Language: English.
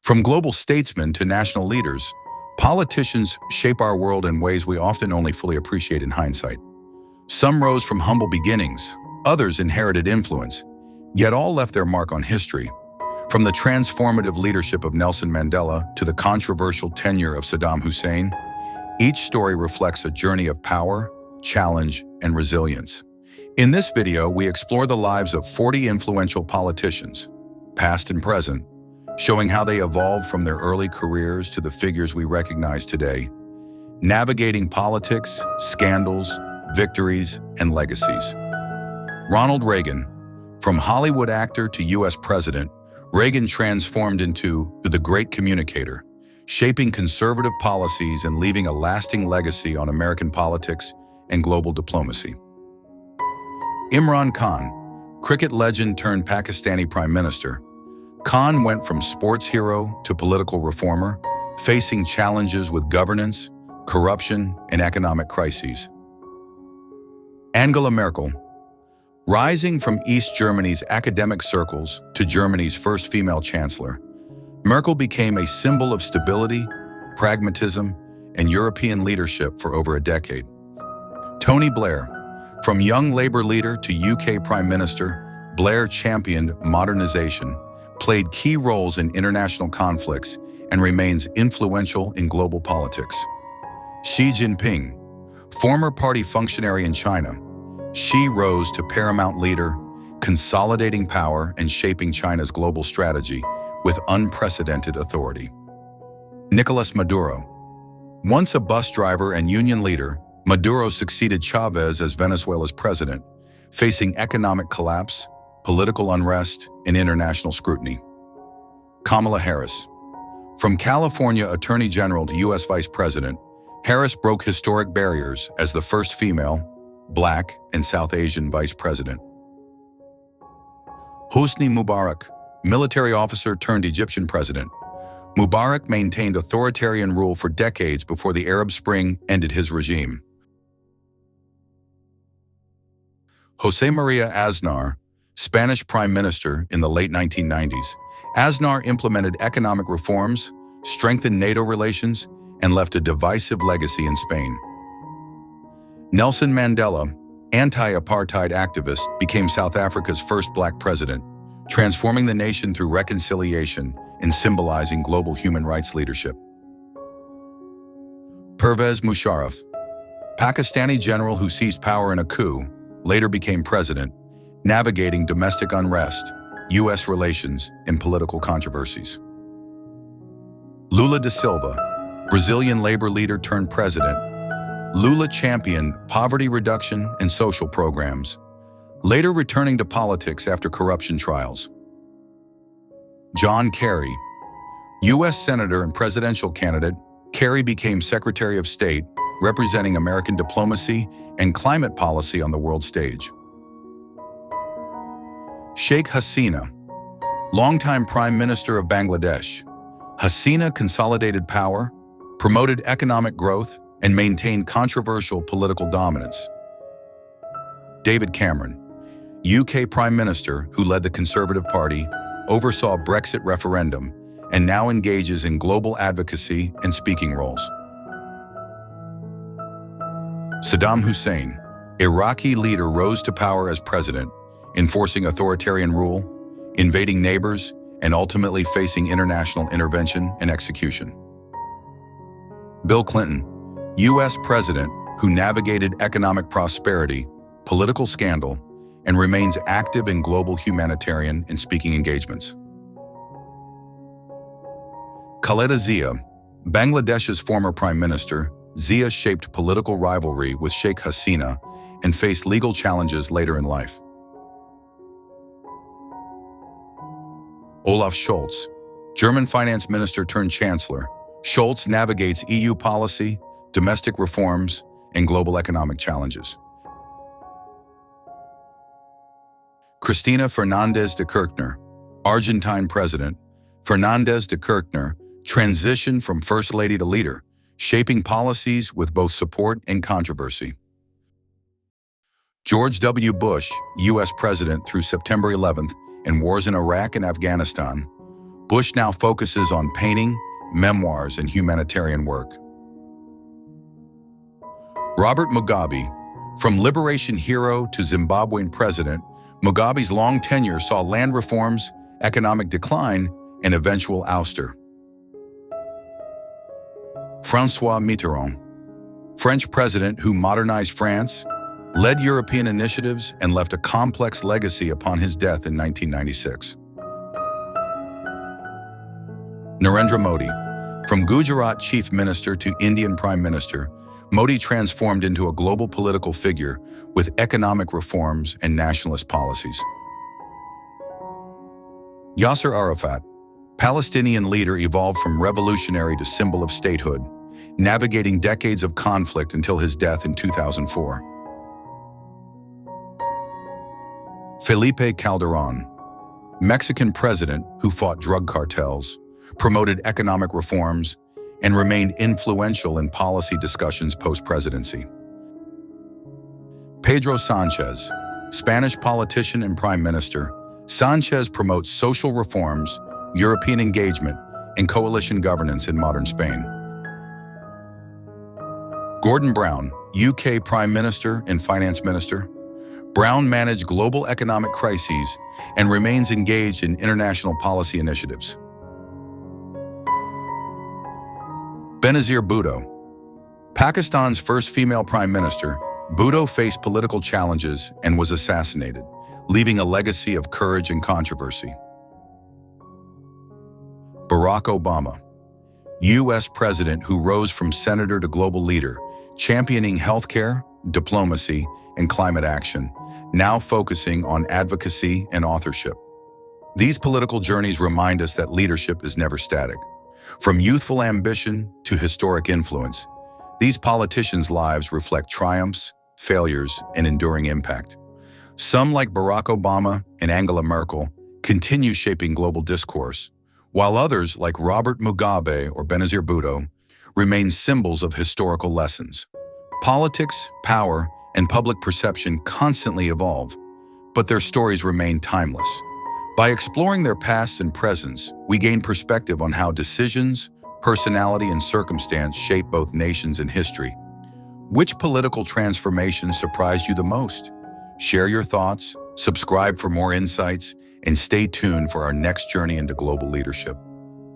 From global statesmen to national leaders, politicians shape our world in ways we often only fully appreciate in hindsight. Some rose from humble beginnings, others inherited influence, yet all left their mark on history. From the transformative leadership of Nelson Mandela to the controversial tenure of Saddam Hussein, each story reflects a journey of power, challenge, and resilience. In this video, we explore the lives of 40 influential politicians, past and present, showing how they evolved from their early careers to the figures we recognize today, navigating politics, scandals, victories, and legacies. Ronald Reagan. From Hollywood actor to U.S. president, Reagan transformed into the great communicator, shaping conservative policies and leaving a lasting legacy on American politics and global diplomacy. Imran Khan, cricket legend turned Pakistani prime minister. Khan went from sports hero to political reformer, facing challenges with governance, corruption, and economic crises. Angela Merkel. Rising from East Germany's academic circles to Germany's first female chancellor, Merkel became a symbol of stability, pragmatism, and European leadership for over a decade. Tony Blair. From young Labour leader to UK Prime Minister, Blair championed modernization, played key roles in international conflicts, and remains influential in global politics. Xi Jinping. Former party functionary in China, Xi rose to paramount leader, consolidating power and shaping China's global strategy with unprecedented authority. Nicolas Maduro. Once a bus driver and union leader, Maduro succeeded Chavez as Venezuela's president, facing economic collapse, political unrest, and international scrutiny. Kamala Harris. From California Attorney General to U.S. Vice President, Harris broke historic barriers as the first female, Black, and South Asian vice president. Hosni Mubarak, military officer turned Egyptian president. Mubarak maintained authoritarian rule for decades before the Arab Spring ended his regime. José María Aznar, Spanish prime minister in the late 1990s. Aznar implemented economic reforms, strengthened NATO relations, and left a divisive legacy in Spain. Nelson Mandela, anti-apartheid activist, became South Africa's first black president, transforming the nation through reconciliation and symbolizing global human rights leadership. Pervez Musharraf, Pakistani general who seized power in a coup, later became president, navigating domestic unrest, U.S. relations, and political controversies. Lula da Silva, Brazilian labor leader turned president. Lula championed poverty reduction and social programs, later returning to politics after corruption trials. John Kerry, U.S. Senator and presidential candidate, Kerry became Secretary of State, representing American diplomacy and climate policy on the world stage. Sheikh Hasina, longtime Prime Minister of Bangladesh. Hasina consolidated power, promoted economic growth, and maintained controversial political dominance. David Cameron, UK Prime Minister who led the Conservative Party, oversaw Brexit referendum, and now engages in global advocacy and speaking roles. Saddam Hussein, Iraqi leader, rose to power as president, enforcing authoritarian rule, invading neighbors, and ultimately facing international intervention and execution. Bill Clinton, U.S. president who navigated economic prosperity, political scandal, and remains active in global humanitarian and speaking engagements. Khaleda Zia, Bangladesh's former prime minister, Zia shaped political rivalry with Sheikh Hasina and faced legal challenges later in life. Olaf Scholz, German finance minister turned chancellor, Scholz navigates EU policy, domestic reforms, and global economic challenges. Cristina Fernández de Kirchner, Argentine president, Fernández de Kirchner transitioned from first lady to leader, shaping policies with both support and controversy. George W. Bush, U.S. president through September 11th and wars in Iraq and Afghanistan. Bush now focuses on painting, memoirs, and humanitarian work. Robert Mugabe. From liberation hero to Zimbabwean president, Mugabe's long tenure saw land reforms, economic decline, and eventual ouster. François Mitterrand. French president who modernized France, led European initiatives, and left a complex legacy upon his death in 1996. Narendra Modi. From Gujarat chief minister to Indian prime minister, Modi transformed into a global political figure with economic reforms and nationalist policies. Yasser Arafat. Palestinian leader evolved from revolutionary to symbol of statehood, navigating decades of conflict until his death in 2004. Felipe Calderón. Mexican president who fought drug cartels, promoted economic reforms, and remained influential in policy discussions post-presidency. Pedro Sánchez. Spanish politician and prime minister, Sánchez promotes social reforms, European engagement, and coalition governance in modern Spain. Gordon Brown, UK Prime Minister and Finance Minister. Brown managed global economic crises and remains engaged in international policy initiatives. Benazir Bhutto. Pakistan's first female prime minister, Bhutto faced political challenges and was assassinated, leaving a legacy of courage and controversy. Barack Obama. U.S. president who rose from senator to global leader, championing healthcare, diplomacy, and climate action, now focusing on advocacy and authorship. These political journeys remind us that leadership is never static. From youthful ambition to historic influence, these politicians' lives reflect triumphs, failures, and enduring impact. Some, like Barack Obama and Angela Merkel, continue shaping global discourse, while others, like Robert Mugabe or Benazir Bhutto, remain symbols of historical lessons. Politics, power, and public perception constantly evolve, but their stories remain timeless. By exploring their past and presence, we gain perspective on how decisions, personality, and circumstance shape both nations and history. Which political transformation surprised you the most? Share your thoughts, subscribe for more insights, and stay tuned for our next journey into global leadership.